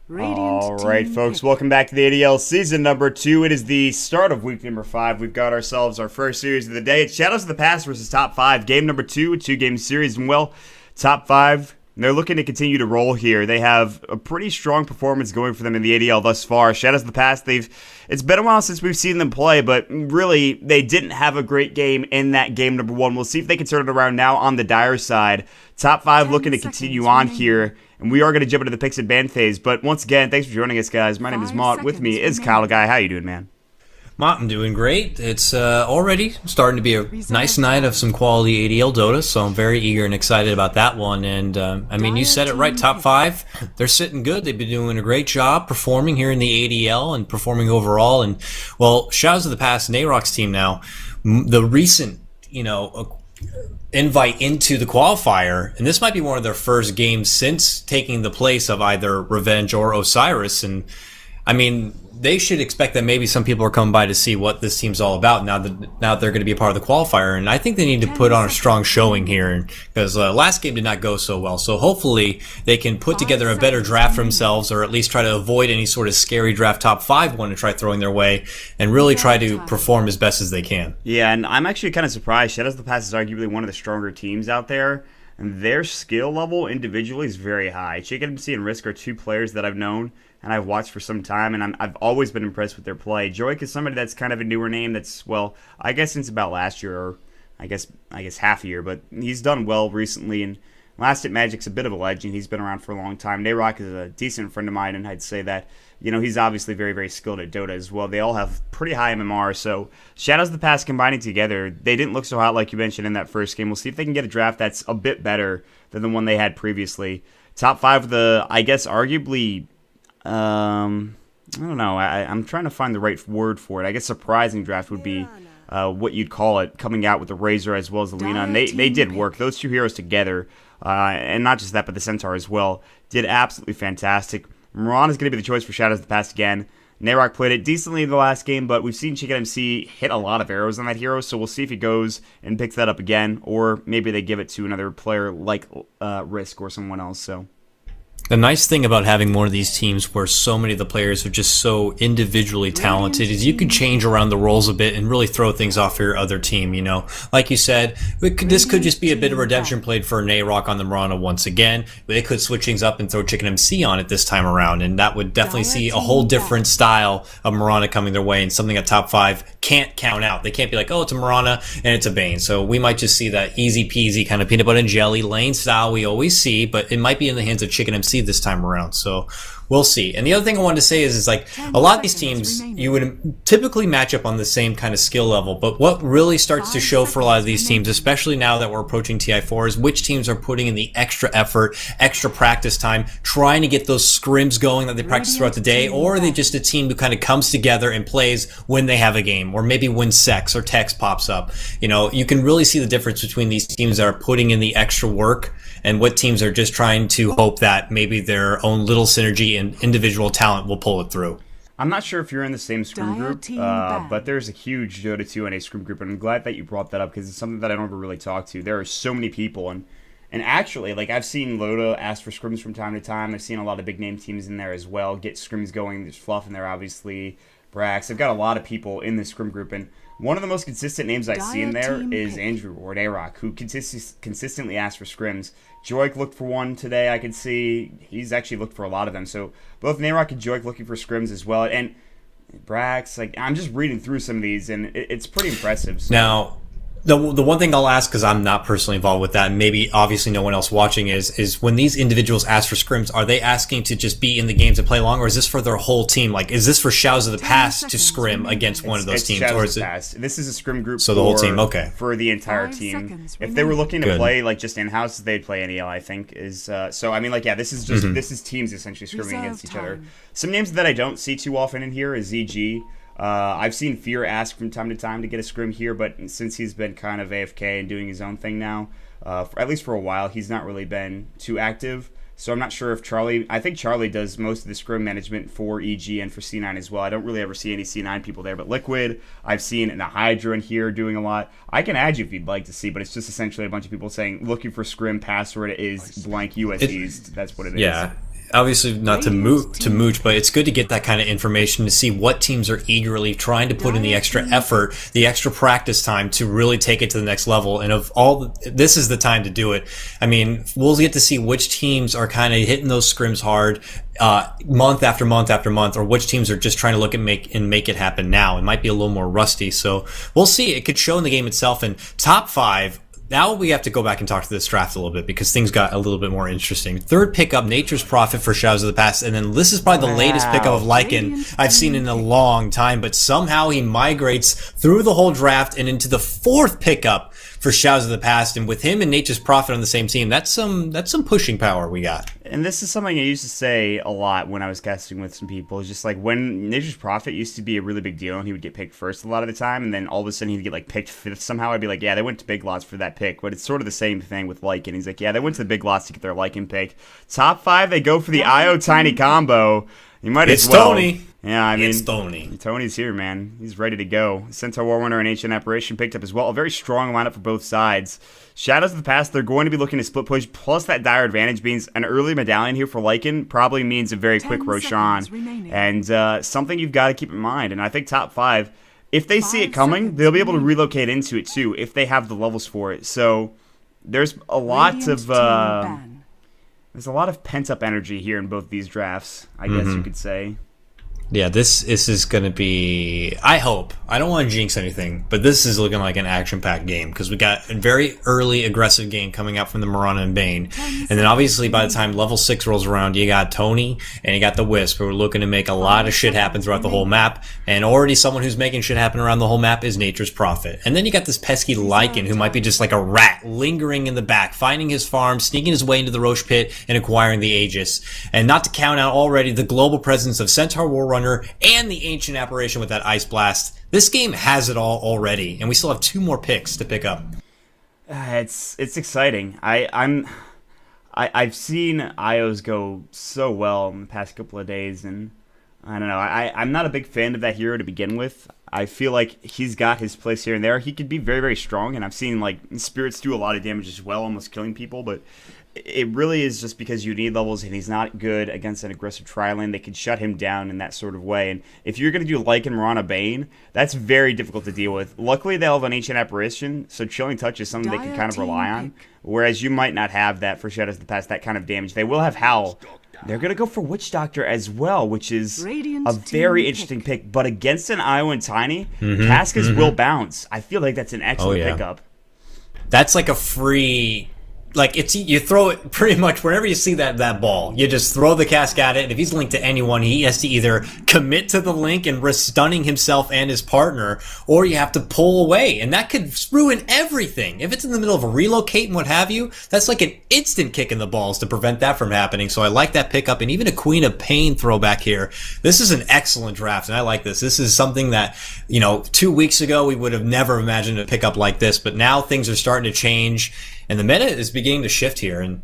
All right, folks, welcome back to the ADL season number 2. It is the start of week number 5. We've got ourselves our first series of the day. It's Shadows of the Past versus Top 5, game number 2, a 2-game series. And, well, Top 5, they're looking to continue to roll here. They have a pretty strong performance going for them in the ADL thus far. Shadows of the Past, it's been a while since we've seen them play, but really, they didn't have a great game in that game number 1. We'll see if they can turn it around now on the Dire side. Top 5 looking to continue on here. And we are going to jump into the picks and ban phase. But once again, thanks for joining us, guys. My name is Mott. With me is Kyle Guy. How you doing, man? Mott, I'm doing great. It's already starting to be a nice night of some quality ADL Dota, so I'm very eager and excited about that one. And, I mean, you said it right, Top 5. They're sitting good. They've been doing a great job performing here in the ADL and performing overall. And, well, Shadows of the Past, Nayrok's team now, the recent, invite into the qualifier, and this might be one of their first games since taking the place of either Revenge or Osiris. And I mean, they should expect that maybe some people are coming by to see what this team's all about now that they're going to be a part of the qualifier. And I think they need to put on a strong showing here because last game did not go so well. So hopefully they can put together a better draft for themselves, or at least try to avoid any sort of scary draft top 5 one to try throwing their way and really try to perform as best as they can. Yeah, and I'm actually kind of surprised. Shadows of the Past is arguably one of the stronger teams out there, and their skill level individually is very high. Chicken MC and Risk are 2 players that I've known and I've watched for some time, and I've always been impressed with their play. Joik is somebody that's kind of a newer name that's, well, I guess since about last year, or I guess half a year, but he's done well recently, and last at Magic's a bit of a legend. He's been around for a long time. Nayrok is a decent friend of mine, and I'd say that, he's obviously very, very skilled at Dota as well. They all have pretty high MMR, so Shadows of the Past combining together, they didn't look so hot like you mentioned in that first game. We'll see if they can get a draft that's a bit better than the one they had previously. Top 5 of the, I guess, arguably, I don't know. I'm trying to find the right word for it. I guess surprising draft would be what you'd call it, coming out with the Razor as well as the Lina. And they did work. Those 2 heroes together, and not just that, but the Centaur as well, did absolutely fantastic. Moran is going to be the choice for Shadows of the Past again. Nayrok played it decently in the last game, but we've seen Chicken MC hit a lot of arrows on that hero, so we'll see if he goes and picks that up again, or maybe they give it to another player like Risk or someone else, so... The nice thing about having one of these teams where so many of the players are just so individually talented is you can change around the roles a bit and really throw things off your other team, Like you said, this could just be a bit of redemption played for Nayrok on the Mirana once again. They could switch things up and throw Chicken MC on it this time around, and that would definitely see a whole different style of Mirana coming their way, and something that Top 5 can't count out. They can't be like, oh, it's a Mirana and it's a Bane. So we might just see that easy peasy kind of peanut butter and jelly lane style we always see, but it might be in the hands of Chicken MC this time around, so we'll see. And the other thing I wanted to say is like a lot of these teams you would typically match up on the same kind of skill level, but what really starts to show for a lot of these teams, especially now that we're approaching TI4, is which teams are putting in the extra effort, extra practice time, trying to get those scrims going that they practice throughout the day, or are they just a team who kind of comes together and plays when they have a game, or maybe when Sex or Text pops up. You can really see the difference between these teams that are putting in the extra work and what teams are just trying to hope that maybe their own little synergy and individual talent will pull it through. I'm not sure if you're in the same scrim group, but there's a huge Dota 2 NA scrim group, and I'm glad that you brought that up because it's something that I don't ever really talk to. There are so many people, and actually, like, I've seen Loda ask for scrims from time to time. I've seen a lot of big name teams in there as well get scrims going. There's Fluff in there, obviously, Brax. I've got a lot of people in this scrim group, and one of the most consistent names I see in there is Andrew or Nayrok, who consistently asks for scrims. Joik looked for one today, I could see. He's actually looked for a lot of them. So both Nayrok and Joik looking for scrims as well. And Brax, like, I'm just reading through some of these, and it's pretty impressive. So. Now, the one thing I'll ask, because I'm not personally involved with that, and maybe obviously no one else watching, is when these individuals ask for scrims, are they asking to just be in the games and play along, or is this for their whole team? Like, is this for Shadows of the Past to scrim against one of those teams, or is it? Past. This is a scrim group. So the whole team, okay, for the entire team. If they were looking to play like just in house, they'd play NEL. I think is so. I mean, like, yeah, this is just this is teams essentially scrimming against each other. Some names that I don't see too often in here is ZG. I've seen Fear ask from time to time to get a scrim here, but since he's been kind of AFK and doing his own thing now, at least for a while, he's not really been too active. So I'm not sure if I think Charlie does most of the scrim management for EG and for C9 as well. I don't really ever see any C9 people there, but Liquid, I've seen a Hydra in here doing a lot. I can add you if you'd like to see, but it's just essentially a bunch of people saying, looking for scrim, password is blank US East. That's what it is. Yeah. obviously not to mooch, but it's good to get that kind of information to see what teams are eagerly trying to put in the extra effort, the extra practice time to really take it to the next level. And of all, this is the time to do it. I mean, we'll get to see which teams are kind of hitting those scrims hard, month after month after month, or which teams are just trying to look at make it happen now. It might be a little more rusty, so we'll see. It could show in the game itself. And top 5. Now we have to go back and talk to this draft a little bit because things got a little bit more interesting. Third pickup, Nature's Prophet for Shadows of the Past. And then this is probably the latest pickup of Lycan I've seen in a long time. But somehow he migrates through the whole draft and into the fourth pickup for Shadows of the Past. And with him and Nature's Prophet on the same team, that's some pushing power we got. And this is something I used to say a lot when I was casting with some people. It's just like when Nature's Prophet used to be a really big deal and he would get picked first a lot of the time, and then all of a sudden he'd get like picked fifth somehow. I'd be like, yeah, they went to Big Lots for that pick. But it's sort of the same thing with Lycan. He's like, yeah, they went to the Big Lots to get their Lycan pick. Top 5, they go for the IO Tiny combo. You might as well. Tony. Yeah, I mean, it's Tony. Tony's here, man. He's ready to go. Centaur Warrunner and Ancient Apparition picked up as well. A very strong lineup for both sides. Shadows of the Past, they're going to be looking to split push, plus that dire advantage means an early medallion here for Lycan probably means a very quick Roshan. And something you've got to keep in mind. And I think top 5, if they see it coming, they'll be able to relocate into it too, if they have the levels for it. So there's a lot of pent-up energy here in both these drafts, I guess you could say. Yeah, this is going to be, I hope, I don't want to jinx anything, but this is looking like an action-packed game because we got a very early aggressive game coming out from the Mirana and Bane. And then obviously by the time level 6 rolls around, you got Tony and you got the Wisp, who are looking to make a lot of shit happen throughout the whole map. And already someone who's making shit happen around the whole map is Nature's Prophet. And then you got this pesky Lycan who might be just like a rat lingering in the back, finding his farm, sneaking his way into the Roche Pit, and acquiring the Aegis. And not to count out already the global presence of Centaur Warrunner and the Ancient Apparition with that Ice Blast. This game has it all already, and we still have 2 more picks to pick up. It's exciting. I've seen IOs go so well in the past couple of days, and I don't know. I'm not a big fan of that hero to begin with. I feel like he's got his place here and there. He could be very, very strong, and I've seen like spirits do a lot of damage as well, almost killing people, but it really is just because you need levels and he's not good against an aggressive tri-lane. They could shut him down in that sort of way. And if you're going to do Lycan, Mirana, Bane, that's very difficult to deal with. Luckily, they'll have an Ancient Apparition, so Chilling Touch is something they can kind of rely on. Whereas you might not have that for Shadows of the Past, that kind of damage. They will have Howl. They're going to go for Witch Doctor as well, which is a very interesting pick. But against an IO and Tiny, Cascas will bounce. I feel like that's an excellent pickup. That's like a free... Like, you throw it pretty much wherever you see that ball. You just throw the cask at it, and if he's linked to anyone, he has to either commit to the link and risk stunning himself and his partner, or you have to pull away, and that could ruin everything. If it's in the middle of a relocate and what have you, that's like an instant kick in the balls to prevent that from happening. So I like that pickup, and even a Queen of Pain throwback here. This is an excellent draft, and I like this. This is something that, 2 weeks ago we would have never imagined a pickup like this, but now things are starting to change. And the meta is beginning to shift here, and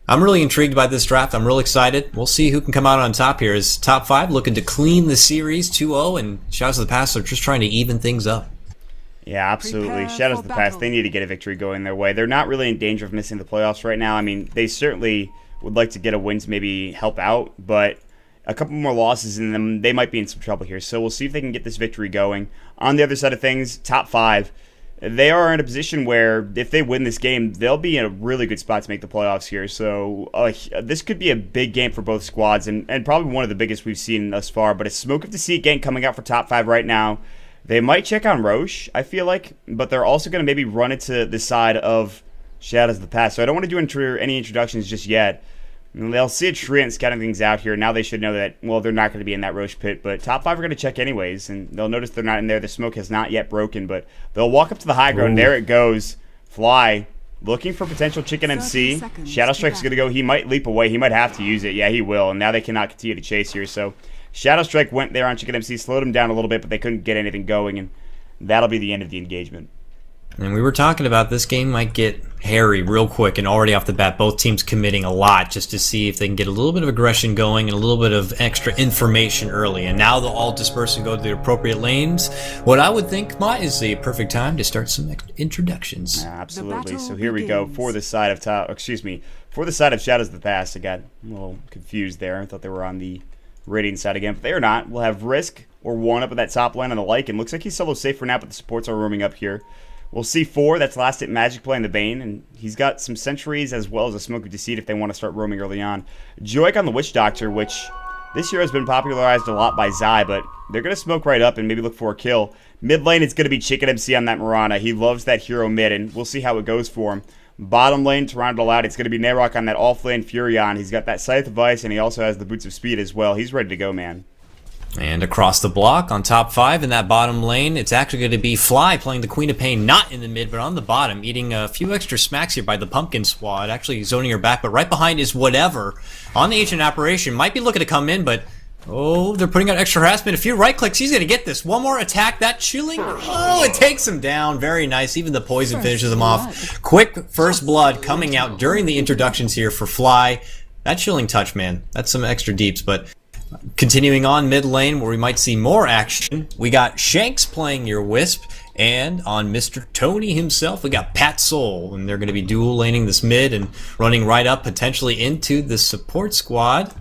I'm really intrigued by this draft. I'm real excited. We'll see who can come out on top here. Is top 5 looking to clean the series 2-0, and Shadows of the Past are just trying to even things up. Yeah, absolutely. Shadows of the Past, they need to get a victory going their way. They're not really in danger of missing the playoffs right now. I mean, they certainly would like to get a win to maybe help out, but a couple more losses in them, they might be in some trouble here. So we'll see if they can get this victory going. On the other side of things, top 5. They are in a position where if they win this game, they'll be in a really good spot to make the playoffs here. So this could be a big game for both squads and probably one of the biggest we've seen thus far. But a Smoke of Deceit gang coming out for top 5 right now. They might check on Roche, I feel like, but they're also going to maybe run it to the side of Shadows of the Past. So I don't want to do any introductions just yet. They'll see a Treant scouting things out here. Now they should know that, well, they're not going to be in that Roche pit, but top 5 are going to check anyways, and they'll notice they're not in there. The smoke has not yet broken, but they'll walk up to the high ground. There it goes. Fly. Looking for potential chicken MC. Shadow Strike's going to go. He might leap away. He might have to use it. Yeah, he will, and now they cannot continue to chase here. So Shadow Strike went there on chicken MC, slowed him down a little bit, but they couldn't get anything going, and that'll be the end of the engagement. And we were talking about this game might get hairy real quick, and already off the bat, both teams committing a lot just to see if they can get a little bit of aggression going and a little bit of extra information early. And now they'll all disperse and go to the appropriate lanes. What I would think, Ma, is the perfect time to start some introductions. Yeah, absolutely. So here we go for the side of for the side of Shadows of the Past. I got a little confused there. I thought they were on the Radiant side again, but they are not. We'll have Risk or One up at that top lane on the Lycan. Looks like he's solo safe for now, but the supports are roaming up here. We'll see 4, that's last hit Magic playing the Bane, and he's got some sentries as well as a Smoke of Deceit if they want to start roaming early on. Joik on the Witch Doctor, which this year has been popularized a lot by Zai, but they're going to smoke right up and maybe look for a kill. Mid lane, it's going to be Chicken MC on that Mirana. He loves that hero mid, and we'll see how it goes for him. Bottom lane, to round it all out, it's going to be Nayrok on that off-lane Furion. He's got that Scythe of Ice, and he also has the Boots of Speed as well. He's ready to go, man. And across the block on top 5 in that bottom lane, it's actually going to be Fly playing the Queen of Pain, not in the mid, but on the bottom, eating a few extra smacks here by the Pumpkin Squad, actually zoning her back, but right behind is Whatever on the Ancient Apparition. Might be looking to come in, but oh, they're putting out extra harassment. A few right clicks, he's going to get this. One more attack, that chilling. Oh, it takes him down. Very nice. Even the poison finishes him off. Quick first blood coming out during the introductions here for Fly. That chilling touch, man. That's some extra deeps, but continuing on mid lane where we might see more action, we got Shanks playing your Wisp, and on Mr. Tony himself, we got Pat Soul, and they're going to be dual laning this mid and running right up potentially into the support squad.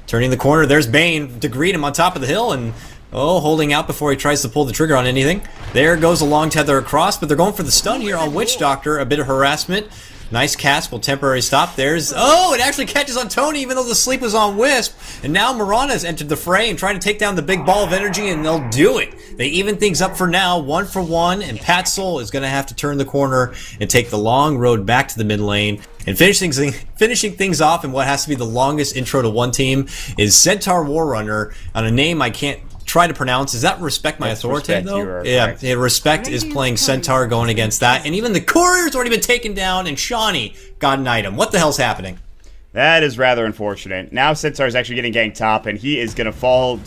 Turning the corner, there's Bane to greet him on top of the hill, and oh, holding out before he tries to pull the trigger on anything. There goes a long tether across, but they're going for the stun here on Witch Doctor, a bit of harassment. Nice cast, will temporary stop. There's, oh, it actually catches on Tony even though the sleep was on Wisp. And now Mirana's entered the fray and trying to take down the big ball of energy, and they'll do it. They even things up for now, 1 for 1, and Pat Soul is going to have to turn the corner and take the long road back to the mid lane. And finishing things off in what has to be the longest intro to one team is Centaur Warrunner on a name I can't try to pronounce. Is that Respect My Authority, though? Yeah, Respect is playing Centaur going against that. And even the Courier's already been taken down, and Shawnee got an item. What the hell's happening? That is rather unfortunate. Now Centaur's actually getting ganked top, and he is going to fall,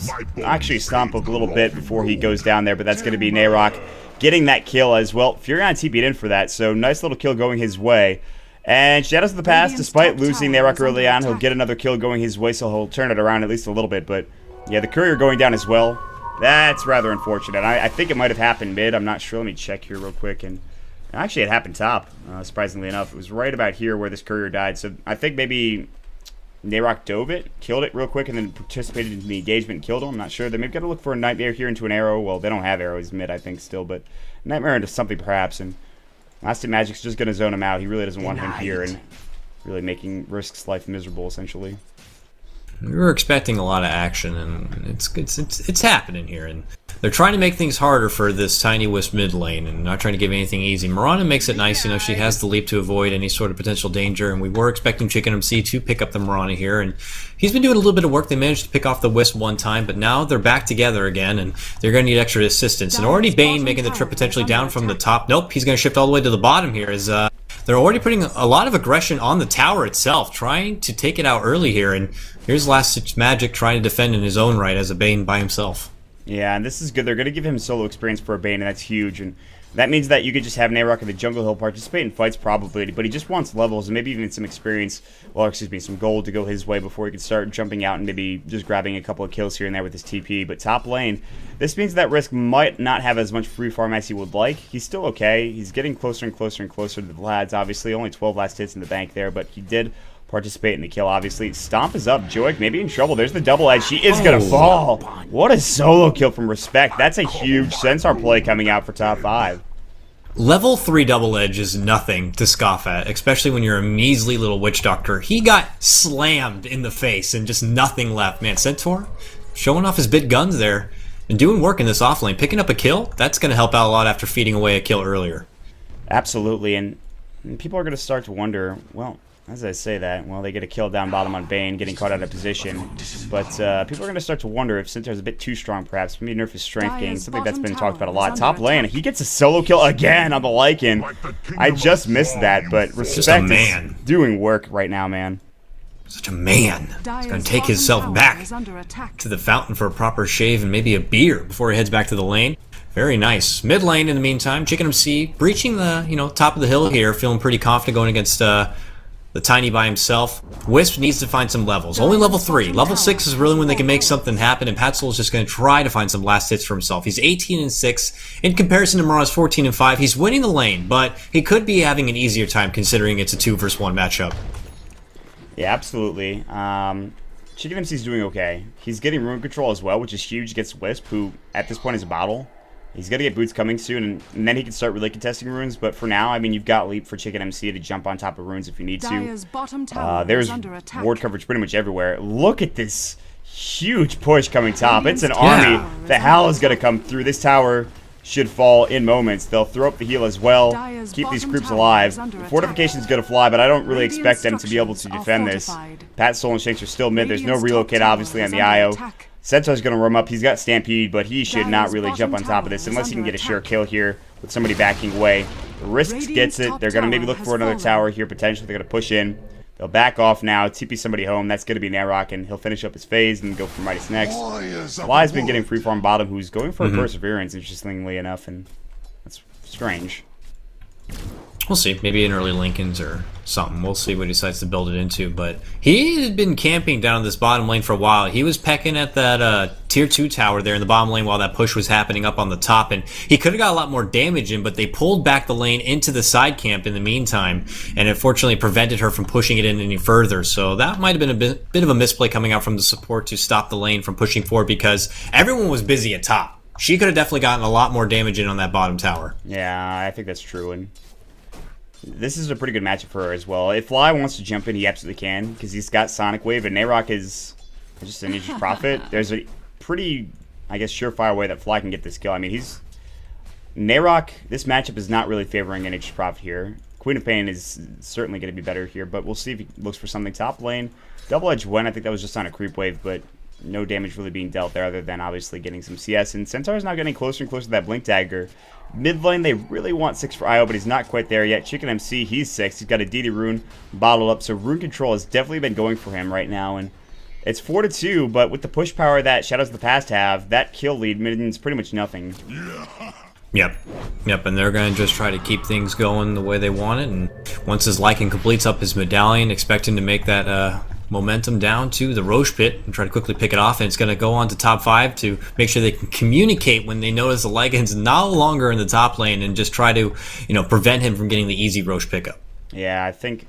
actually stomp a little bit before he goes down there, but that's going to be Nayrok getting that kill as well. Furion TP'd in for that, so nice little kill going his way. And Shadows of the Past, despite losing Nayrok early on, he'll get another kill going his way, so he'll turn it around at least a little bit, but yeah, the Courier going down as well. That's rather unfortunate. I think it might have happened mid. I'm not sure. Let me check here real quick. And actually, it happened top, surprisingly enough. It was right about here where this Courier died. So I think maybe Nayrok dove it, killed it real quick, and then participated in the engagement and killed him. I'm not sure. They maybe got to look for a Nightmare here into an arrow. Well, they don't have arrows mid, I think, still. But Nightmare into something, perhaps. And Last Hit Magic's just going to zone him out. He really doesn't want him here and really making Risk's life miserable, essentially. We were expecting a lot of action, and it's happening here. And they're trying to make things harder for this tiny Wisp mid lane, and not trying to give anything easy. Mirana makes it nice, you know. She has the leap to avoid any sort of potential danger, and we were expecting Chicken MC to pick up the Mirana here, and he's been doing a little bit of work. They managed to pick off the Wisp one time, but now they're back together again, and they're going to need extra assistance. And already Bane making the trip potentially down from the top. Nope, he's going to shift all the way to the bottom here. As they're already putting a lot of aggression on the tower itself, trying to take it out early here. And here's Last Ditch Magic trying to defend in his own right as a Bane by himself. Yeah, and this is good. They're going to give him solo experience for a Bane, and that's huge. And that means that you could just have Nayrok in the jungle. He'll participate in fights probably, but he just wants levels and maybe even some experience, well, excuse me, some gold to go his way before he can start jumping out and maybe just grabbing a couple of kills here and there with his TP. But top lane, this means that Risk might not have as much free farm as he would like. He's still okay. He's getting closer and closer and closer to the lads, obviously. Only 12 last hits in the bank there, but he did participate in the kill, obviously. Stomp is up. Joik maybe in trouble. There's the double edge. She is going to fall. What a solo kill from Respect. That's a huge Centaur play coming out for top 5. Level 3 double edge is nothing to scoff at, especially when you're a measly little Witch Doctor. He got slammed in the face and just nothing left. Man, Centaur showing off his big guns there and doing work in this offlane. Picking up a kill, that's going to help out a lot after feeding away a kill earlier. Absolutely, and people are going to start to wonder, well, as I say that, well, they get a kill down bottom on Bane, getting caught out of position. But people are going to start to wonder if Centaur's a bit too strong, perhaps. Maybe nerf his strength gain, something that's been talked about a lot. Top lane, he gets a solo kill again on the Lycan. I just missed that, but Respect is doing work right now, man. Such a man. He's going to take himself back to the fountain for a proper shave and maybe a beer before he heads back to the lane. Very nice. Mid lane in the meantime, Chicken MC breaching the top of the hill here, feeling pretty confident going against the Tiny by himself. Wisp needs to find some levels. Only level 3. Level 6 is really when they can make something happen, and Patsoul is just going to try to find some last hits for himself. He's 18-6. In comparison to Mara's 14-5, he's winning the lane, but he could be having an easier time considering it's a 2 versus 1 matchup. Yeah, absolutely. Chicken MC's doing okay. He's getting rune control as well, which is huge against Wisp, who at this point is a bottle. He's going to get boots coming soon, and then he can start really contesting runes. But for now, I mean, you've got Leap for Chicken MC to jump on top of runes if you need to. There's ward coverage pretty much everywhere. Look at this huge push coming top. It's an army. The Howl is going to come through. This tower should fall in moments. They'll throw up the heal as well, keep these creeps alive. Fortification's going to fly, but I don't really expect them to be able to defend this. Patsoul and Shanks are still mid. There's no relocate, obviously, on the IO. Centaur's going to roam up. He's got Stampede, but he should not really jump on top of this unless he can get a sure kill here with somebody backing away. Risks gets it. They're going to maybe look for another tower here, potentially. They're going to push in. They'll back off now, TP somebody home. That's going to be Narok, and he'll finish up his phase and go for Midas next. Fly's been getting free farm bottom, who's going for a Perseverance, interestingly enough, and that's strange. We'll see. Maybe an early Lincolns or something. We'll see what he decides to build it into. But he had been camping down this bottom lane for a while. He was pecking at that tier 2 tower there in the bottom lane while that push was happening up on the top. And he could have got a lot more damage in, but they pulled back the lane into the side camp in the meantime. And it fortunately prevented her from pushing it in any further. So that might have been a bit of a misplay coming out from the support to stop the lane from pushing forward because everyone was busy at top. She could have definitely gotten a lot more damage in on that bottom tower. Yeah, I think that's true. And this is a pretty good matchup for her as well. If Fly wants to jump in, he absolutely can, because he's got Sonic Wave, and Narok is just an Nature's Prophet. There's a pretty, I guess, surefire way that Fly can get this kill. I mean, Narok, this matchup is not really favoring a Nature's Prophet here. Queen of Pain is certainly going to be better here, but we'll see if he looks for something top lane. Double-edged win, I think that was just on a creep wave, but no damage really being dealt there other than obviously getting some CS. And Centaur's now getting closer and closer to that Blink Dagger. Mid lane, they really want 6 for IO, but he's not quite there yet. Chicken MC, he's 6. He's got a DD rune bottled up, so rune control has definitely been going for him right now. And it's 4-2, but with the push power that Shadows of the Past have, that kill lead means pretty much nothing. Yep, and they're going to just try to keep things going the way they want it. And once his Lycan completes up his medallion, expect him to make that momentum down to the Roche Pit and try to quickly pick it off, and it's going to go on to top 5 to make sure they can communicate when they notice the Lycan's no longer in the top lane and just try to, prevent him from getting the easy Roche pickup. Yeah, I think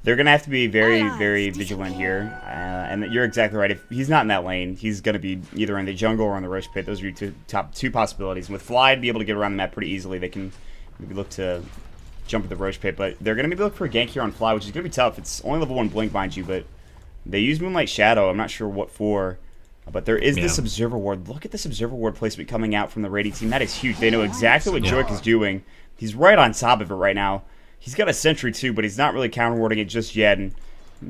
they're going to have to be very, very vigilant here, and you're exactly right. If he's not in that lane, he's going to be either in the jungle or in the Roche Pit. Those are your top two possibilities. And with Fly, to be able to get around the map pretty easily, they can maybe look to jump at the Roche Pit, but they're going to maybe look for a gank here on Fly, which is going to be tough. It's only level 1 Blink, mind you, but they use Moonlight Shadow. I'm not sure what for, but there is this Observer Ward. Look at this Observer Ward placement coming out from the Radiant team. That is huge. They know exactly what Joik is doing. He's right on top of it right now. He's got a Sentry too, but he's not really counter-warding it just yet, and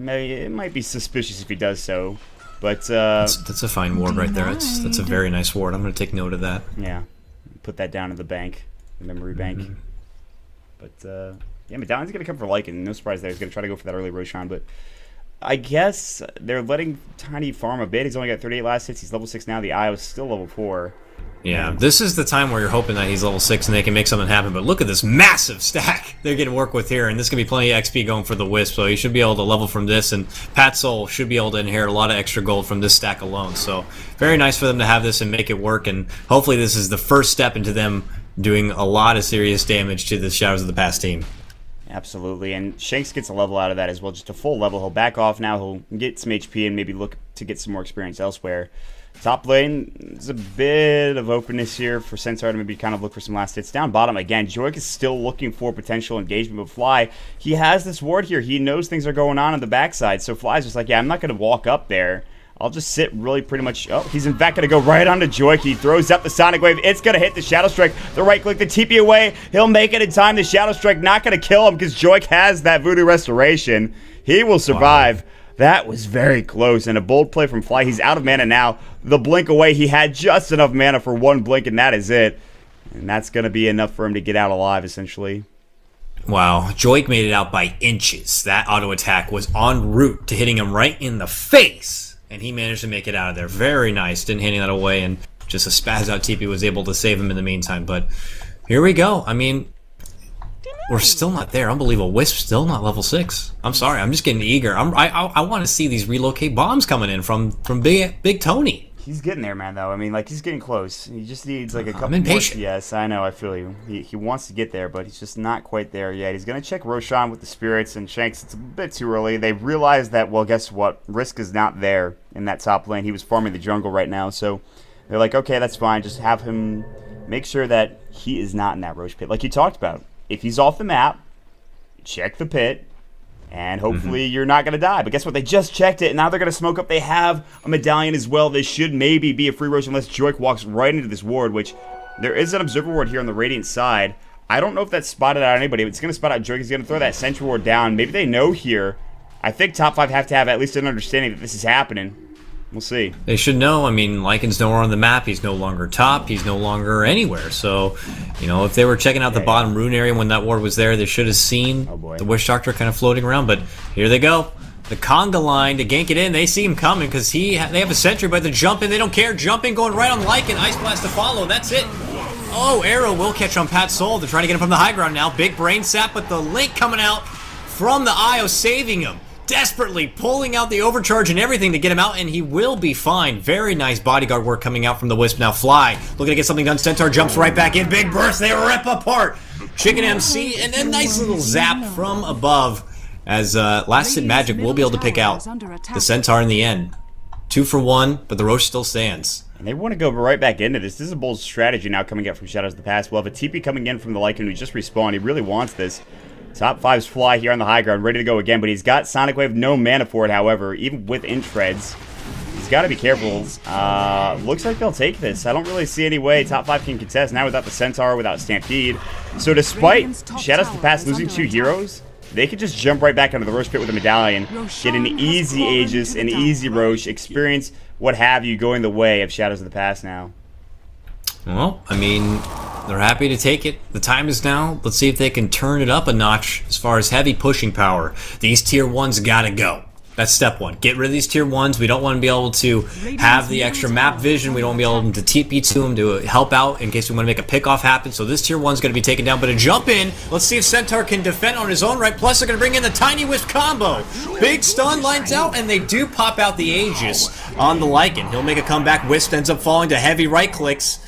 it might be suspicious if he does so. But that's a fine ward right there. That's a very nice ward. I'm going to take note of that. Yeah, put that down in the bank, the memory bank. But yeah, Medallion's going to come for Lycan. No surprise there. He's going to try to go for that early Roshan, but I guess they're letting Tiny farm a bit. He's only got 38 last hits. He's level 6 now. The IO is still level 4. Yeah, this is the time where you're hoping that he's level 6 and they can make something happen. But look at this massive stack they're getting to work with here. And this can be plenty of XP going for the Wisp. So he should be able to level from this. And Patsoul should be able to inherit a lot of extra gold from this stack alone. So very nice for them to have this and make it work. And hopefully this is the first step into them doing a lot of serious damage to the Shadows of the Past team. Absolutely, and Shanks gets a level out of that as well, just a full level. He'll back off now, he'll get some HP and maybe look to get some more experience elsewhere. Top lane, there's a bit of openness here for Centaur to maybe kind of look for some last hits. Down bottom again, Joik is still looking for potential engagement with Fly. He has this ward here, he knows things are going on the backside, so Fly's just like, yeah, I'm not going to walk up there. I'll just sit really pretty much... Oh, he's in fact going to go right onto Joik. He throws up the Sonic Wave. It's going to hit the Shadow Strike. The right click, the TP away. He'll make it in time. The Shadow Strike not going to kill him because Joik has that Voodoo Restoration. He will survive. Wow. That was very close. And a bold play from Fly. He's out of mana now. The blink away. He had just enough mana for one blink, and that is it. And that's going to be enough for him to get out alive, essentially. Wow, Joik made it out by inches. That auto attack was en route to hitting him right in the face. And he managed to make it out of there. Very nice. Didn't hit any of that away. And just a spaz out TP was able to save him in the meantime. But here we go. I mean, we're still not there. Unbelievable. Wisp still not level 6. I'm sorry. I'm just getting eager. I want to see these relocate bombs coming in from Big Tony. He's getting there, man, though. I mean, like, he's getting close. He just needs, like, a couple I'm impatient. more. Yes, I know. I feel you. He wants to get there, but he's just not quite there yet. He's going to check Roshan with the Spirits and Shanks. It's a bit too early. They realized that, well, guess what? Risk is not there in that top lane. He was farming the jungle right now, so they're like, okay, that's fine. Just have him make sure that he is not in that Roche pit. Like you talked about, if he's off the map, check the pit, and hopefully you're not going to die. But guess what? They just checked it, and now they're going to smoke up. They have a medallion as well. This should maybe be a free Roche unless Joik walks right into this ward, which there is an observer ward here on the Radiant side. I don't know if that's spotted out anybody. It's going to spot out Joik. He's going to throw that sentry ward down. Maybe they know here. I think top 5 have to have at least an understanding that this is happening. We'll see. They should know. I mean, Lycan's nowhere on the map. He's no longer top. He's no longer anywhere. So, you know, if they were checking out the bottom rune area when that ward was there, they should have seen the Wish Doctor kind of floating around. But here they go. The conga line to gank it in. They see him coming because they have a sentry, but they're jumping. They don't care. Jumping, going right on Lycan. Ice Blast to follow. That's it. Oh, arrow will catch on Pat's soul. They're trying to get him from the high ground now. Big brain sap, but the link coming out from the Io saving him. Desperately pulling out the overcharge and everything to get him out, and he will be fine. Very nice bodyguard work coming out from the Wisp. Now Fly, looking to get something done. Centaur jumps right back in. Big burst, they rip apart. Chicken MC, and a nice little zap from above as Last Hit Magic will be able to pick out the Centaur in the end. 2 for 1, but the Roche still stands. And they want to go right back into this. This is a bold strategy now coming out from Shadows of the Past. We'll have a TP coming in from the Lycan who just respawned. He really wants this. Top 5's Fly here on the high ground, ready to go again, but he's got Sonic Wave, no mana for it, however, even with Intreads. He's got to be careful. Looks like they'll take this. I don't really see any way Top 5 can contest now without the Centaur, without Stampede. So despite Shadows of the Past losing 2 heroes, they could just jump right back into the Roche pit with a medallion, get an easy Aegis, an easy Roche, experience what have you going the way of Shadows of the Past now. Well, I mean, they're happy to take it. The time is now. Let's see if they can turn it up a notch as far as heavy pushing power. These tier 1s gotta go. That's step 1. Get rid of these tier 1s. We don't want to be able to have the extra map vision. We don't want to be able to TP to them to help out in case we want to make a pickoff happen. So this tier 1's going to be taken down. But a jump in. Let's see if Centaur can defend on his own right. Plus they're going to bring in the Tiny Wisp combo. Big stun lines out, and they do pop out the Aegis on the Lycan. He'll make a comeback. Wisp ends up falling to heavy right clicks.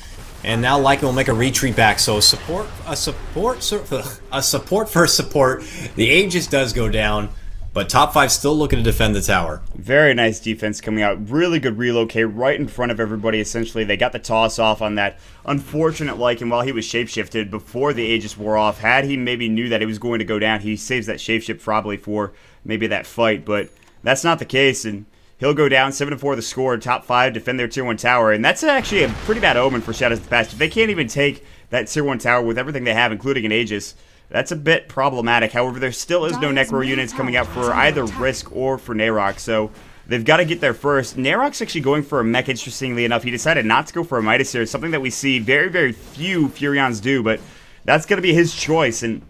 And now Lycan will make a retreat back. So a support for support. The Aegis does go down, but top 5 still looking to defend the tower. Very nice defense coming out. Really good relocate right in front of everybody, essentially. They got the toss off on that unfortunate Lycan while he was shapeshifted before the Aegis wore off. Had he maybe knew that it was going to go down, he saves that shapeshift probably for maybe that fight, but that's not the case, and he'll go down 7-4 the score. Top 5 defend their tier 1 tower, and that's actually a pretty bad omen for Shadows of the Past. If they can't even take that tier 1 tower with everything they have, including an Aegis, that's a bit problematic. However, there still is no Necro units coming out for either Risk or for Nayrok, so they've got to get there first. Nayrok's actually going for a mech, interestingly enough. He decided not to go for a Midas here, something that we see very, very few Furions do, but that's going to be his choice, and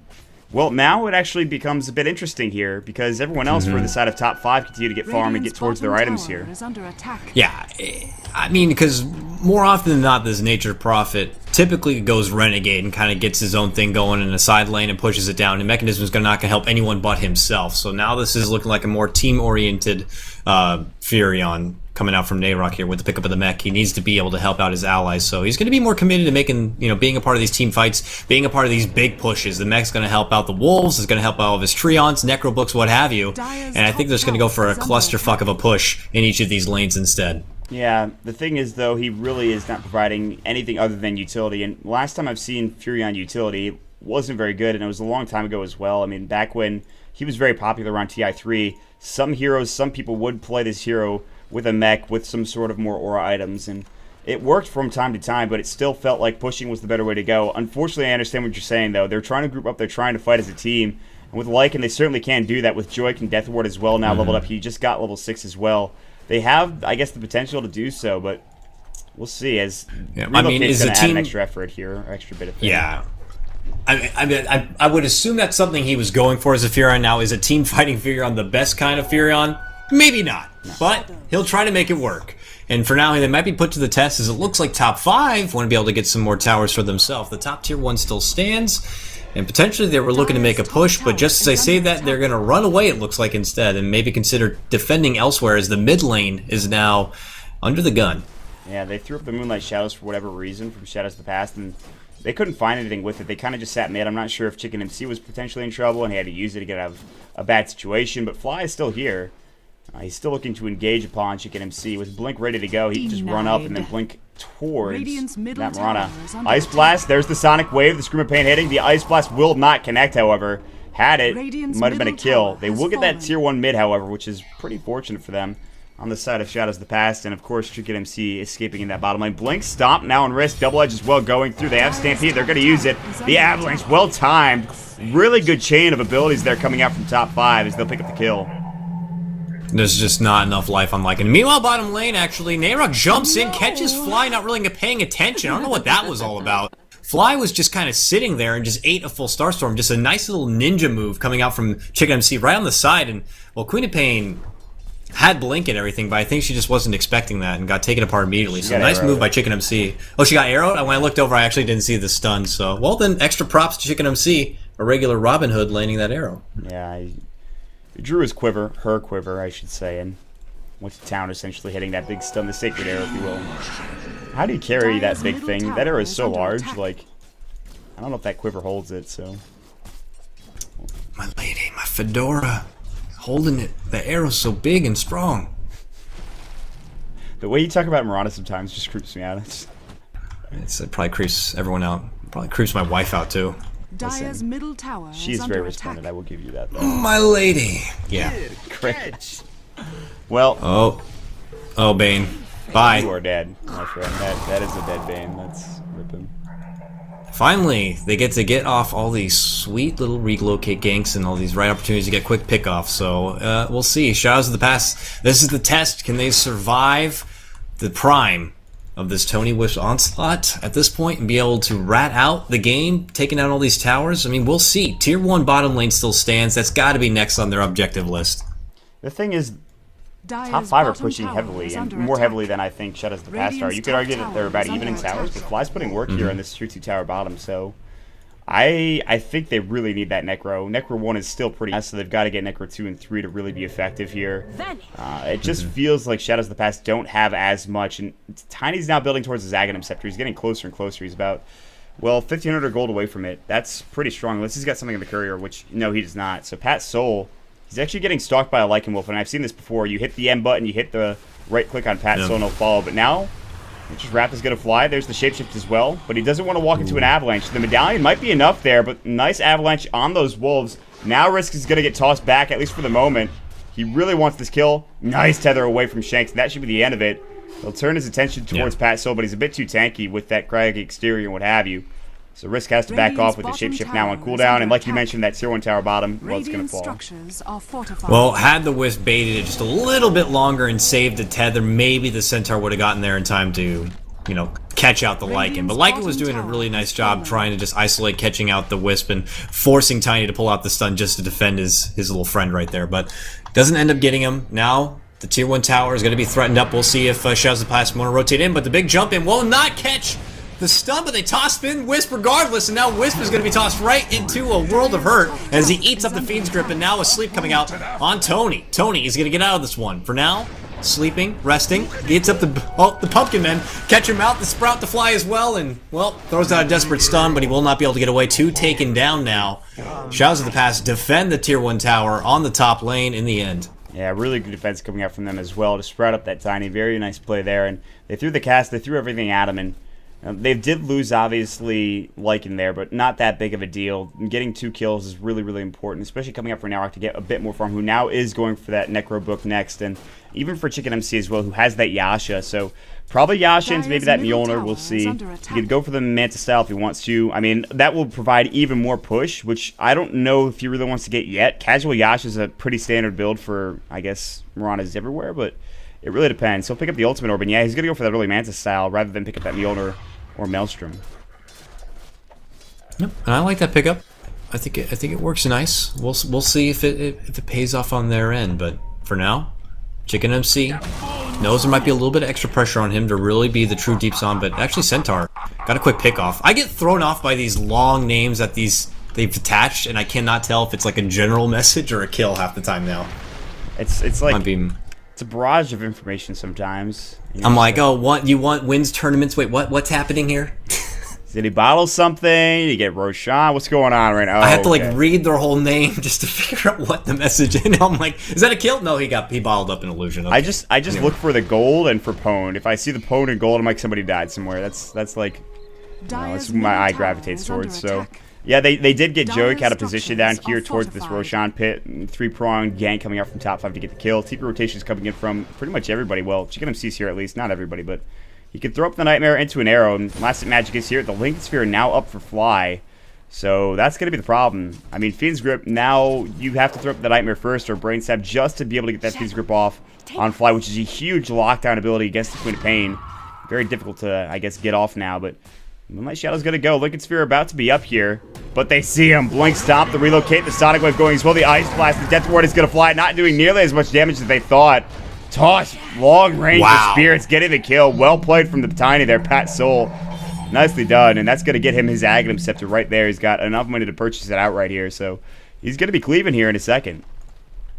well, now it actually becomes a bit interesting here because everyone else for the side of top 5 continue to get farm and get towards their items here. Yeah, I mean, because more often than not, this Natured Prophet typically goes Renegade and kind of gets his own thing going in a side lane and pushes it down. And Mechanism is not going to help anyone but himself. So now this is looking like a more team-oriented Furion coming out from Nayrok here with the pickup of the mech. He needs to be able to help out his allies, so he's going to be more committed to making, being a part of these team fights, being a part of these big pushes. The mech's going to help out the Wolves, is going to help out all of his Treants, Necrobooks, what have you, and I think they're just going to go for a clusterfuck of a push in each of these lanes instead. Yeah, the thing is, though, he really is not providing anything other than utility, and last time I've seen Furion utility, it wasn't very good, and it was a long time ago as well. I mean, back when he was very popular on TI3, some people would play this hero with a mech, with some sort of more aura items, and it worked from time to time, but it still felt like pushing was the better way to go. Unfortunately, I understand what you're saying, though. They're trying to group up, they're trying to fight as a team, and with Lycan, they certainly can do that. With Joik and Death Ward as well now leveled up, he just got level 6 as well. They have, I guess, the potential to do so, but we'll see, as is the team add an extra effort here, or extra bit of thing. Yeah. I would assume that's something he was going for as a Furion. Now, is a team fighting Furion the best kind of Furion? Maybe not, but he'll try to make it work. And for now, they might be put to the test, as it looks like top 5 want to be able to get some more towers for themselves. The top tier 1 still stands, and potentially they were looking to make a push, but just as I say that, they're going to run away, it looks like, instead, and maybe consider defending elsewhere, as the mid lane is now under the gun. Yeah, they threw up the Moonlight Shadows for whatever reason from Shadows of the Past, and they couldn't find anything with it. They kind of just sat mid. I'm not sure if Chicken MC was potentially in trouble and he had to use it to get out of a bad situation, but Fly is still here. He's still looking to engage upon Chicken MC. With Blink ready to go, he can just run up and then blink towards that Mirana. Ice Blast, there's the Sonic Wave, the Scream of Pain hitting. The Ice Blast will not connect, however. Had it, might have been a kill. They will get that tier 1 mid, however, which is pretty fortunate for them on the side of Shadows of the Past. And of course, Chicken MC escaping in that bottom lane. Blink, Stomp, now on Risk. Double Edge as well going through. They have Stampede, they're going to use it. The Avalanche, well timed. Really good chain of abilities there coming out from top 5 as they'll pick up the kill. There's just not enough life on Lycan. Meanwhile, bottom lane, actually, Nayrok jumps in, catches Fly, not really paying attention. I don't know what that was all about. Fly was just kind of sitting there and just ate a full Starstorm. Just a nice little ninja move coming out from Chicken MC right on the side. And, well, Queen of Pain had Blink and everything, but I think she just wasn't expecting that and got taken apart immediately. So nice move by Chicken MC. Oh, she got arrowed? When I looked over, I actually didn't see the stun. So, well, then extra props to Chicken MC, a regular Robin Hood landing that arrow. Yeah, he drew his quiver, her quiver, I should say, and went to town, essentially hitting that big stun, the Sacred Arrow, if you will. How do you carry that big thing? That arrow is so large, like, I don't know if that quiver holds it, so. My lady, my fedora, holding it. The arrow's so big and strong. The way you talk about Mirana sometimes just creeps me out. It probably creeps everyone out. Probably creeps my wife out, too. Dire's middle tower she is very resplendent, I will give you that, though. My lady. Yeah. Great. Well. Oh, Bane. Bye. You are dead, my friend. That is a dead Bane. Let's rip him. Finally, they get to get off all these sweet little relocate ganks and all these right opportunities to get quick pickoffs. So, we'll see. Shadows of the Past. This is the test. Can they survive the prime of this Tony Wisp onslaught at this point and be able to rat out the game, taking out all these towers? I mean, we'll see. Tier 1 bottom lane still stands. That's got to be next on their objective list. The thing is, top 5 are pushing heavily, and more heavily than I think Shadows of the Past are. You could argue that they're about even in towers, but Fly's putting work here on this tier 2 tower bottom, so I think they really need that Necro. Necro 1 is still pretty nice, so they've got to get Necro 2 and 3 to really be effective here. It just feels like Shadows of the Past don't have as much, and Tiny's now building towards the Aghanim Scepter. He's getting closer and closer. He's about, well, 1,500 gold away from it. That's pretty strong, unless he's got something in the courier, which, no, he does not. So Pat Soul, he's actually getting stalked by a Lycan Wolf, and I've seen this before. You hit the M button, you hit the right click on Pat Soul, and he'll follow, but now just Wrath is going to fly. There's the Shapeshift as well, but he doesn't want to walk into an Avalanche. The Medallion might be enough there, but nice Avalanche on those Wolves. Now Risk is going to get tossed back, at least for the moment. He really wants this kill. Nice tether away from Shanks. That should be the end of it. He'll turn his attention towards Pat Soul, but he's a bit too tanky with that craggy exterior and what have you. So Risk has to back off with the Shapeshift now on cooldown, and like you mentioned, that tier 1 tower bottom, well, it's going to fall. Well, had the Wisp baited it just a little bit longer and saved the tether, maybe the Centaur would have gotten there in time to, you know, catch out the Lycan. But Lycan was doing a really nice job trying to just isolate, catching out the Wisp, and forcing Tiny to pull out the stun just to defend his little friend right there. But doesn't end up getting him. Now the tier 1 tower is going to be threatened up. We'll see if Shadows of the Past want to rotate in, but the big jump in will not catch the stun, but they toss spin Wisp regardless, and now Wisp is going to be tossed right into a world of hurt as he eats up the Fiend's Grip, and now a sleep coming out on Tony. Tony is going to get out of this one. For now, sleeping, resting, gets up the Pumpkin Men, catch him out, the Sprout to fly as well, and, well, throws out a desperate stun, but he will not be able to get away. 2 taken down now. Shadows of the Past defend the tier 1 tower on the top lane in the end. Yeah, really good defense coming out from them as well to sprout up that Tiny. Very nice play there, and they threw the cast, they threw everything at him, and they did lose, obviously, Lycan there, but not that big of a deal. Getting 2 kills is really, really important, especially coming up for Nayrok to get a bit more farm, who now is going for that Necro book next, and even for Chicken MC as well, who has that Yasha. So probably Yasha and maybe that Mjolnir, we'll see. He could go for the Manta style if he wants to. I mean, that will provide even more push, which I don't know if he really wants to get yet. Casual Yasha is a pretty standard build for, I guess, Mirana's everywhere, but it really depends. He'll pick up the Ultimate Orb, and yeah, he's going to go for that early Manta style rather than pick up that Mjolnir or Maelstrom. Yep, and I like that pickup. I think it works nice. We'll see if it pays off on their end, but for now, Chicken MC Knows there might be a little bit of extra pressure on him to really be the true deep zone, but actually Centaur got a quick pick off. I get thrown off by these long names that they've attached, and I cannot tell if it's like a general message or a kill half the time now. It's like it's a barrage of information sometimes. I'm like, oh, what you want wins tournaments? Wait, what's happening here? Did he bottle something? You get Roshan? What's going on right now? I have to like read their whole name just to figure out what the message is. And I'm like, is that a kill? No, he bottled up an illusion. Okay. I just look for the gold and for pwned. If I see the pwned and gold, I'm like somebody died somewhere. That's like that's what my eye gravitates towards. So yeah, they did get Joey out of position down here towards this Roshan pit. 3-pronged gank coming out from top 5 to get the kill. TP rotations coming in from pretty much everybody. Well, Chicken MC's here at least, not everybody, but he can throw up the Nightmare into an arrow, and Last Magic is here. The Linked Sphere now up for fly, so that's going to be the problem. I mean, Fiend's Grip, now you have to throw up the Nightmare first or Brain Stab just to be able to get that Fiend's Grip off on fly, which is a huge lockdown ability against the Queen of Pain. Very difficult to, I guess, get off now, but Moonlight Shadow's going to go. Linked Sphere about to be up here, but they see him. Blink Stomp, the Relocate, the Sonic Wave going as well. The Ice Blast, the Death Ward is going to fly, not doing nearly as much damage as they thought. Toss, long range of spirits, getting the kill. Well played from the Tiny there, Pat Soul. Nicely done, and that's going to get him his Aghanim Scepter right there. He's got enough money to purchase it out right here, so he's going to be cleaving here in a second.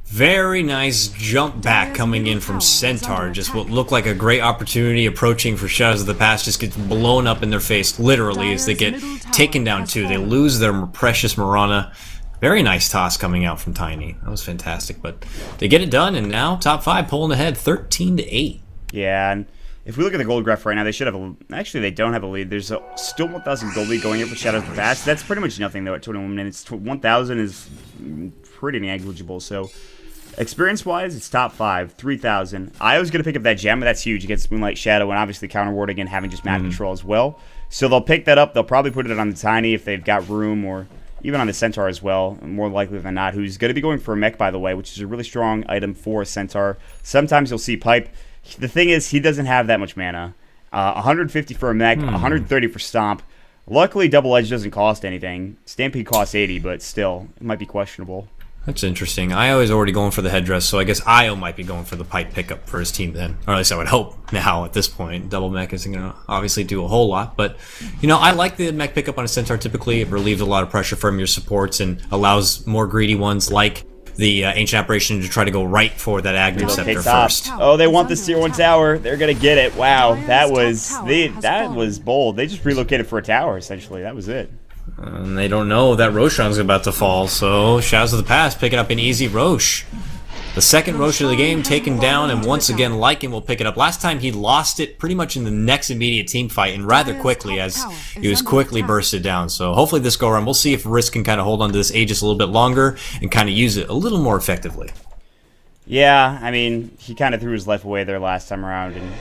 Very nice jump back coming in from Centaur. Just what looked like a great opportunity approaching for Shadows of the Past just gets blown up in their face, literally, as they get taken down too. They lose their precious Mirana. Very nice toss coming out from Tiny. That was fantastic, but they get it done, and now top 5 pulling ahead 13-8. Yeah, and if we look at the gold graph right now, they should have a... Actually, they don't have a lead. There's still 1,000 gold lead going in for Shadows of the Past. That's pretty much nothing, though, at 21 minutes. 1,000 is pretty negligible, so... Experience-wise, it's top 5, 3,000. I was going to pick up that gem, but that's huge against Moonlight Shadow, and obviously counter warding and having just map control as well. So they'll pick that up. They'll probably put it on the Tiny if they've got room, or... even on the Centaur as well, more likely than not, who's going to be going for a mech, by the way, which is a really strong item for a Centaur. Sometimes you'll see Pipe. The thing is, he doesn't have that much mana. 150 for a mech, 130 for Stomp. Luckily, Double Edge doesn't cost anything. Stampede costs 80, but still, it might be questionable. That's interesting. Io's already going for the headdress, so I guess Io might be going for the pipe pickup for his team then. Or at least I would hope now at this point. Double mech isn't going to obviously do a whole lot. But, you know, I like the mech pickup on a Centaur typically. It relieves a lot of pressure from your supports and allows more greedy ones like the Ancient Apparition to try to go right for that Aghanim Scepter first. Oh, they want the Tier 1 tower. They're going to get it. Wow, that was bold. They just relocated for a tower, essentially. That was it. And they don't know that Roshan's about to fall, so Shadows of the Past picking up an easy Rosh. The second Rosh of the game taken down, and once again Lycan will pick it up. Last time he lost it pretty much in the next immediate team fight, and rather quickly, as he was quickly bursted down. So hopefully this go around, we'll see if Risk can kind of hold on to this Aegis a little bit longer and kind of use it a little more effectively. Yeah, I mean, he kind of threw his life away there last time around, and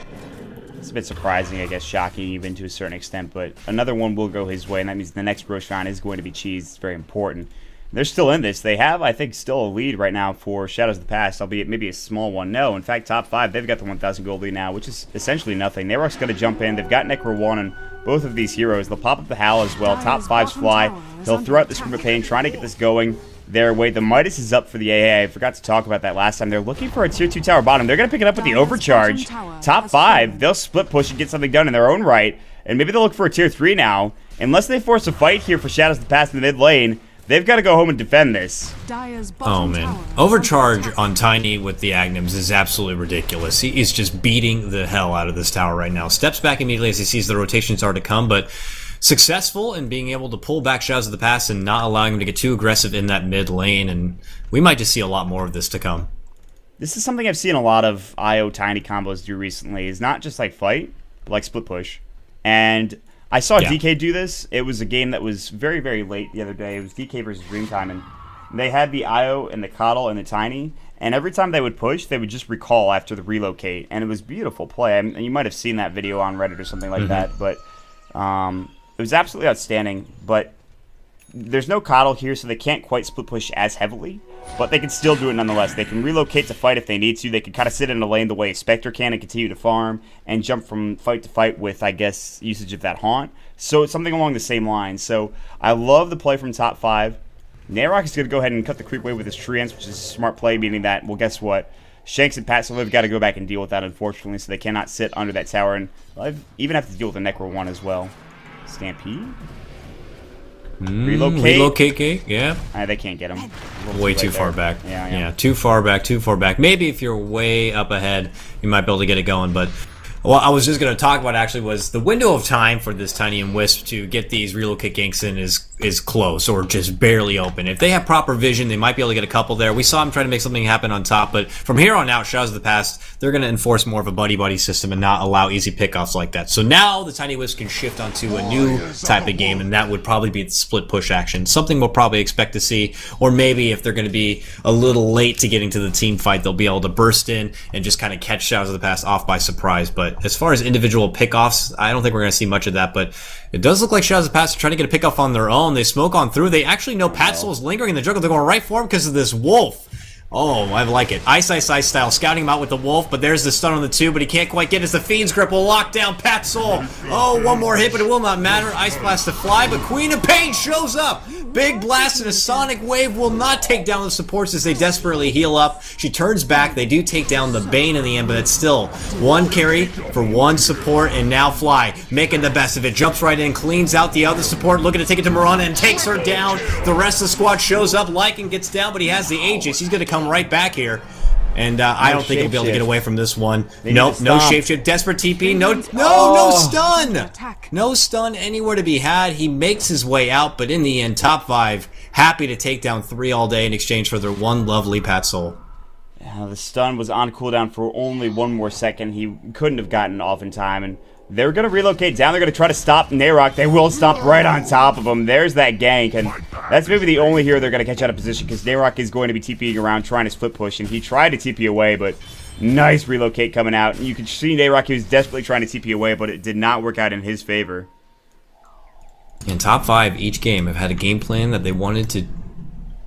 it's a bit surprising, I guess, shocking even to a certain extent, but another one will go his way, and that means the next Roshan is going to be cheese. It's very important. They're still in this. They have, I think, still a lead right now for Shadows of the Past, albeit maybe a small one. No, in fact, top 5, they've got the 1,000 gold lead now, which is essentially nothing. Narok's going to jump in. They've got Necro 1 on both of these heroes. They'll pop up the Howl as well. Top 5's fly. He'll throw out the Scream of Pain, trying to get this going their way. The Midas is up for the AA. I forgot to talk about that last time. They're looking for a Tier 2 tower bottom. They're going to pick it up with the Overcharge. Top 5, they'll split push and get something done in their own right, and maybe they'll look for a Tier 3 now. Unless they force a fight here for Shadows of the Past in the mid lane, they've got to go home and defend this. Oh, man. Overcharge on Tiny with the Aghanims is absolutely ridiculous. He is just beating the hell out of this tower right now. Steps back immediately as he sees the rotations are to come, but successful in being able to pull back Shadows of the Past and not allowing him to get too aggressive in that mid lane, and we might just see a lot more of this to come. This is something I've seen a lot of IO Tiny combos do recently, is not just like fight, but like split push. And I saw DK do this. It was a game that was very, very late the other day. It was DK versus Dreamtime, and they had the IO and the Coddle and the Tiny, and every time they would push, they would just recall after the relocate, and it was beautiful play. I mean, you might have seen that video on Reddit or something like that, but it was absolutely outstanding. But there's no Coddle here, so they can't quite split push as heavily, but they can still do it nonetheless. They can relocate to fight if they need to. They can kind of sit in a lane the way Spectre can and continue to farm and jump from fight to fight with, I guess, usage of that Haunt. So it's something along the same lines. So I love the play from top 5. Narok is going to go ahead and cut the creep wave with his Treants, which is a smart play, meaning that, well, guess what? Shanks and Pat Solo have got to go back and deal with that, unfortunately, so they cannot sit under that tower, and even have to deal with the Necro 1 as well. Stampede? Relocate gate, yeah. They can't get him. Way too far back. Yeah. Too far back. Maybe if you're way up ahead, you might be able to get it going, but what I was just going to talk about actually was the window of time for this Tiny and Wisp to get these relocate ganks in is close or just barely open. If they have proper vision, they might be able to get a couple there. We saw them try to make something happen on top, but from here on out, Shadows of the Past, they're going to enforce more of a buddy-buddy system and not allow easy pickoffs like that. So now the Tiny Wisp can shift onto a new type of game, and that would probably be the split push action. Something we'll probably expect to see, or maybe if they're going to be a little late to getting to the team fight, they'll be able to burst in and just kind of catch Shadows of the Past off by surprise. But as far as individual pickoffs, I don't think we're going to see much of that, but it does look like Shadows of the Past are trying to get a pickoff on their own. They smoke on through. They actually know Pat Soul's lingering in the jungle. They're going right for him because of this wolf. Oh, I like it. Ice style, scouting him out with the wolf, but there's the stun on the 2, but he can't quite get it as the Fiend's Grip will lock down Pat Soul. Oh, one more hit, but it will not matter. Ice Blast to fly, but Queen of Pain shows up. Big blast and a sonic wave will not take down the supports as they desperately heal up. She turns back. They do take down the Bane in the end, but it's still one carry for one support, and now Fly making the best of it. Jumps right in, cleans out the other support, looking to take it to Mirana and takes her down. The rest of the squad shows up. Lycan gets down, but he has the Aegis. He's going to come right back here. And I don't think he'll be able to get away from this one. Nope, no shapeshift. Desperate TP. No stun. No stun anywhere to be had. He makes his way out, but in the end, top 5 happy to take down 3 all day in exchange for their one lovely Pat Soul. The stun was on cooldown for only 1 more second. He couldn't have gotten off in time, and they're going to relocate down. They're going to try to stop Nayrok. They will stop right on top of him. There's that gank, and that's maybe the only hero they're going to catch out of position because Nayrok is going to be TPing around trying to split push, and he tried to TP away, but nice relocate coming out. And you can see Nayrok, he was desperately trying to TP away, but it did not work out in his favor. In top 5, each game have had a game plan that they wanted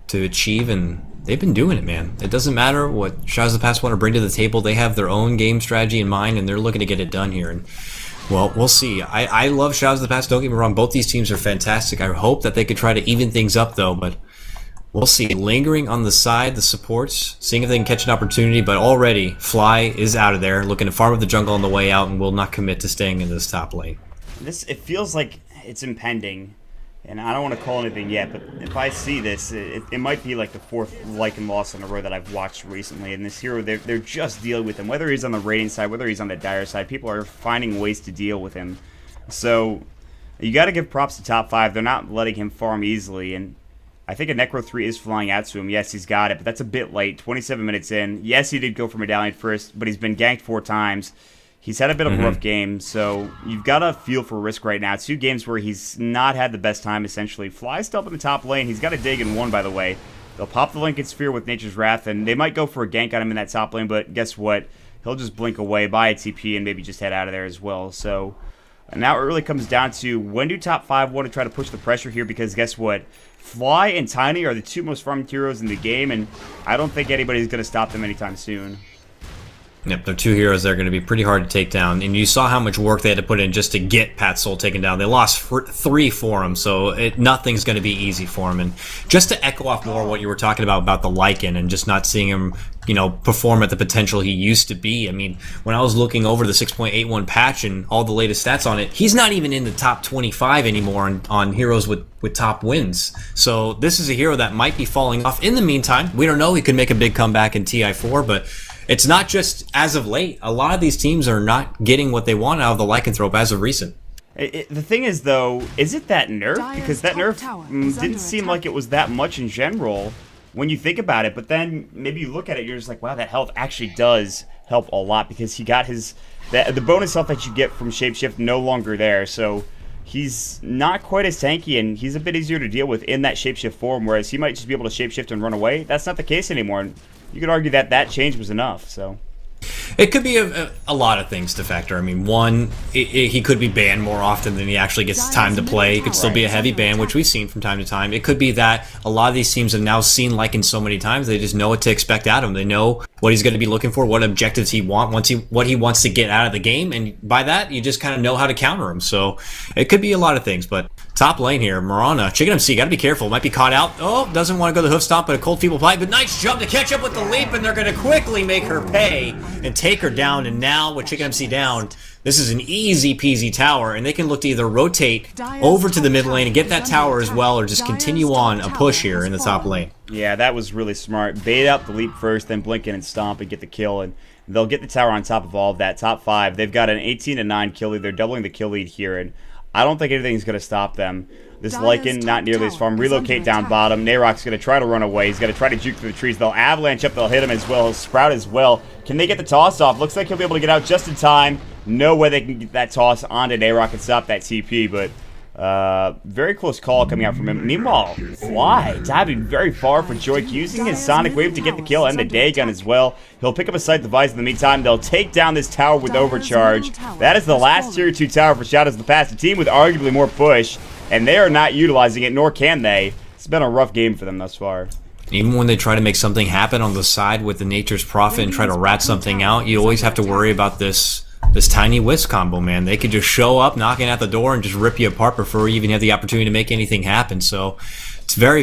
to achieve, and they've been doing it, man. It doesn't matter what Shadows of the Past want to bring to the table. They have their own game strategy in mind, and they're looking to get it done here. And well, we'll see. I love Shadows of the Past. Don't get me wrong. Both these teams are fantastic. I hope that they could try to even things up, though. But we'll see. Lingering on the side, the supports, seeing if they can catch an opportunity. But already, Fly is out of there, looking to farm up the jungle on the way out, and will not commit to staying in this top lane. It feels like it's impending. And I don't want to call anything yet, but if I see this, it might be like the 4th Lycan loss in a row that I've watched recently. And this hero, they're just dealing with him. Whether he's on the raiding side, whether he's on the dire side, people are finding ways to deal with him. So you got to give props to top 5. They're not letting him farm easily. And I think a Necro 3 is flying out to him. Yes, he's got it, but that's a bit late. 27 minutes in. Yes, he did go for Medallion first, but he's been ganked 4 times. He's had a bit of a rough game, so you've got to feel for Risk right now. 2 games where he's not had the best time, essentially. Fly's still up in the top lane. He's got a dig in 1, by the way. They'll pop the Lincoln Sphere with Nature's Wrath, and they might go for a gank on him in that top lane, but guess what? He'll just blink away, buy a TP, and maybe just head out of there as well. So now it really comes down to when do top 5 want to try to push the pressure here, because guess what? Fly and Tiny are the 2 most farmed heroes in the game, and I don't think anybody's going to stop them anytime soon. Yep, they're 2 heroes that are going to be pretty hard to take down. And you saw how much work they had to put in just to get Pat Soul taken down. They lost 3 for him, so nothing's going to be easy for him. And just to echo off more what you were talking about the Lycan and just not seeing him, perform at the potential he used to be. I mean, when I was looking over the 6.81 patch and all the latest stats on it, he's not even in the top 25 anymore on heroes with top wins. So this is a hero that might be falling off. In the meantime, we don't know. He could make a big comeback in TI4, but it's not just as of late. A lot of these teams are not getting what they want out of the Lycanthrope as of recent. The thing is, though, is it that nerf? Because that nerf didn't seem like it was that much in general when you think about it. But then maybe you look at it, you're just like, wow, that health actually does help a lot because he got the bonus health that you get from Shapeshift no longer there. So he's not quite as tanky, and he's a bit easier to deal with in that Shapeshift form, whereas he might just be able to Shapeshift and run away. That's not the case anymore. And you could argue that change was enough. So it could be a lot of things to factor. I mean, one, he could be banned more often than he actually gets time to play. He could still be a heavy ban, which we've seen from time to time. It could be that a lot of these teams have now seen Lycan so many times, they just know what to expect out of him. They know what he's going to be looking for, what objectives he wants, what he wants to get out of the game, and by that you just kind of know how to counter him. So it could be a lot of things. But top lane here, Marana, Chicken MC, got to be careful. Might be caught out. Oh, doesn't want to go the hoof stomp, but a cold feeble pipe. But nice jump to catch up with the leap, and they're going to quickly make her pay and take her down. And now with Chicken MC down, this is an easy peasy tower, and they can look to either rotate over to the mid lane and get that tower as well, or just continue on a push here in the top lane. Yeah, that was really smart. Bait out the leap first, then blink in and stomp and get the kill, and they'll get the tower on top of all of that. Top 5, they've got an 18-9 kill lead. They're doubling the kill lead here, and I don't think anything's going to stop them. This Lycan, not nearly as far. Relocate down bottom. Nayrok's going to try to run away. He's going to try to juke through the trees. They'll avalanche up. They'll hit him as well. He'll sprout as well. Can they get the toss off? Looks like he'll be able to get out just in time. No way they can get that toss onto Nayrok and stop that TP, but very close call coming out from him. Meanwhile, Fly diving very far for Joik, using his Sonic Wave to get the kill and the day gun as well. He'll pick up a Sight Device in the meantime. They'll take down this tower with Overcharge. That is the last Tier 2 tower for Shadows of the Past, a team with arguably more push, and they are not utilizing it, nor can they. It's been a rough game for them thus far. Even when they try to make something happen on the side with the Nature's Prophet and try to rat something out, you always have to worry about this tiny Wisp combo, man. They could just show up, knocking at the door, and just rip you apart before you even have the opportunity to make anything happen. So it's very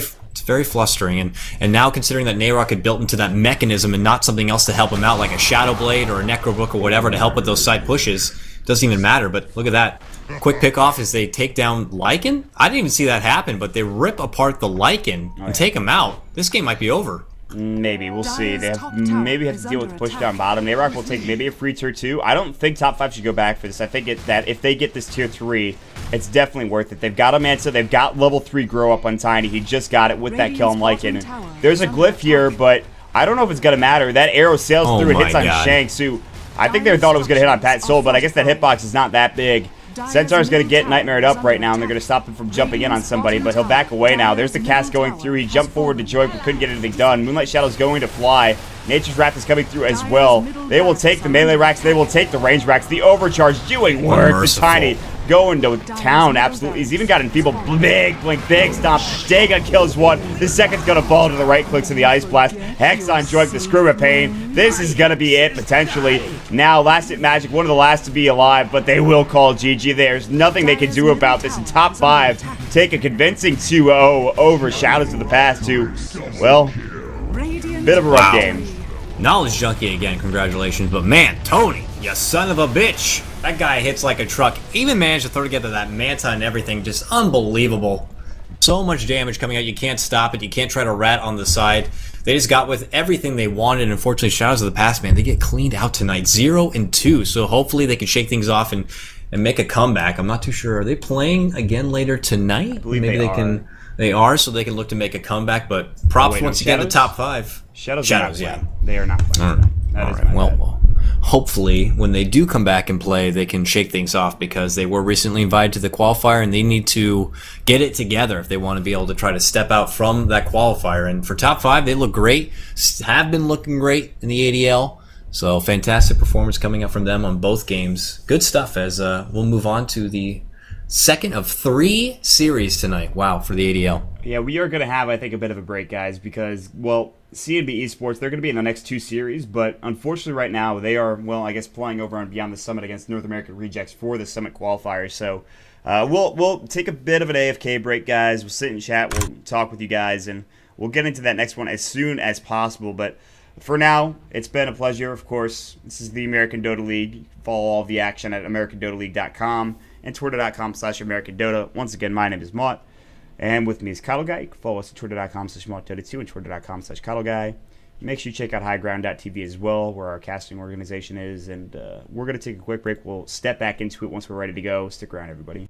flustering. And now considering that Nayrok had built into that mechanism and not something else to help him out, like a Shadow Blade or a Necrobook or whatever to help with those side pushes, doesn't even matter. But look at that. Quick pick off as they take down Lycan. I didn't even see that happen, but they rip apart the Lycan and take him out. This game might be over. Maybe. We'll see. They maybe have to deal with the push down bottom. Nayrok will take maybe a free tier 2. I don't think top 5 should go back for this. I think that if they get this tier 3, it's definitely worth it. They've got a Manta. They've got level 3 grow up on Tiny. He just got it with that kill on Lycan. There's a glyph here, but I don't know if it's going to matter. That arrow sails through and hits on Shanks, who I think they thought it was going to hit on Pat Soul, but I guess that hitbox is not that big. Centaur's going to get Nightmared up right now, and they're going to stop him from jumping in on somebody, but he'll back away now. There's the cast going through. He jumped forward to Joy, but couldn't get anything done. Moonlight Shadow's going to Fly. Nature's Wrath is coming through as well. They will take the melee racks. They will take the range racks. The Overcharge doing work for Tiny. Going to town, absolutely. He's even got Enfeeble, big blink, big stomp. Dagon kills one. The second's gonna fall to the right clicks of the Ice Blast. Hex on Joik, the Screw of Pain. This is gonna be it, potentially. Now, Last Hit Magic, one of the last to be alive, but they will call GG. There's nothing they can do about this. In top 5, take a convincing 2-0 over Shadows of the Past to, well, bit of a rough game. Knowledge Junkie again, congratulations. But man, Tony, you son of a bitch. That guy hits like a truck. Even managed to throw together that Manta and everything. Just unbelievable. So much damage coming out. You can't stop it. You can't try to rat on the side. They just got with everything they wanted. And unfortunately, Shadows of the Past, man, they get cleaned out tonight. 0-2. So hopefully they can shake things off and make a comeback. I'm not too sure. Are they playing again later tonight? I believe Maybe they can. They are, so they can look to make a comeback. But props once again to top 5. Shadows, yeah. They are not playing. That is well, hopefully, when they do come back and play, they can shake things off because they were recently invited to the qualifier and they need to get it together if they want to be able to try to step out from that qualifier. And for top 5, they look great, have been looking great in the ADL. So fantastic performance coming up from them on both games. Good stuff as we'll move on to the second of 3 series tonight. Wow, for the ADL. Yeah, we are going to have, I think, a bit of a break, guys, because, well, CNB Esports, they're going to be in the next 2 series, but unfortunately right now they are, well, I guess playing over on Beyond the Summit against North American Rejects for the Summit qualifiers. So we'll take a bit of an AFK break, guys. We'll sit and chat. We'll talk with you guys, and we'll get into that next one as soon as possible. But for now, it's been a pleasure, of course. This is the American Dota League. You can follow all of the action at AmericanDotaLeague.com and Twitter.com/AmericanDota. Once again, my name is Mott. And with me is Cuddle Guy. You can follow us at Twitter.com/MottDota2 and Twitter.com/Cuddle Guy. Make sure you check out highground.tv as well, where our casting organization is. And we're going to take a quick break. We'll step back into it once we're ready to go. Stick around, everybody.